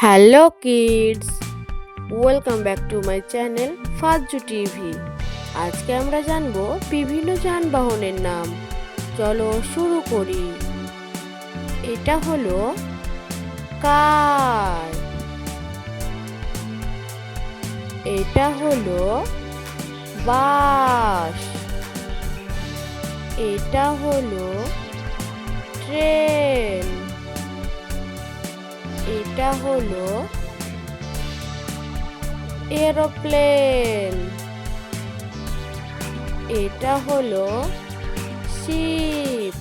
Hello kids, welcome back to my channel Fazzu TV. আজকে আমরা জানবো বিভিন্ন যানবাহনের নাম। চলো শুরু করি। এটা হলো কার, এটা হলো বাস, এটা হলো ট্রেন, এটা হলো এরোপ্লেন, এটা হলো শিপ,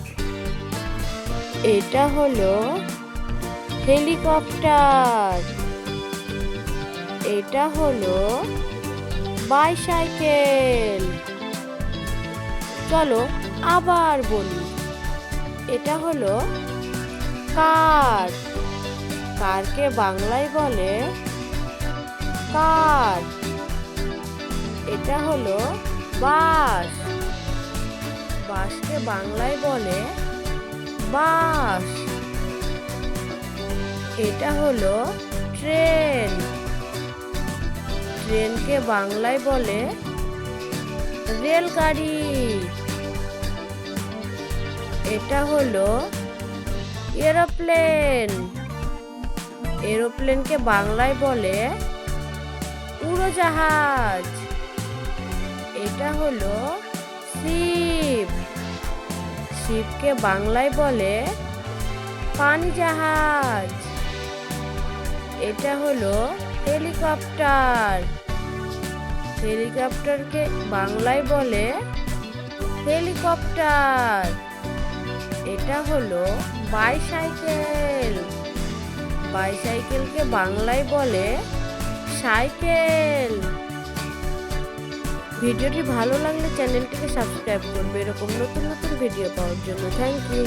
এটা হলো হেলিকপ্টার, এটা হলো বাইসাইকেল। চলো আবার বলি। এটা হলো কার, কারকে বাংলায় বলে কার। এটা হলো বাস, বাসকে বাংলায় বলে বাস। এটা হলো ট্রেন, ট্রেনকে বাংলায় বলে রেলগাড়ি। এটা হলো এরোপ্লেন, এরোপ্লেনকে বাংলায় বলে উড়োজাহাজ। এটা হলো শিপ, শিপকে বাংলায় বলে পানি জাহাজ। এটা হলো হেলিকপ্টার, হেলিকপ্টারকে বাংলায় বলে হেলিকপ্টার। এটা হলো বাইসাইকেল, বাইসাইকেলকে বাংলায় বলে সাইকেল। ভিডিওটি ভালো লাগলে চ্যানেলটিকে সাবস্ক্রাইব করবে এরকম নতুন নতুন ভিডিও পাওয়ার জন্য। Thank you.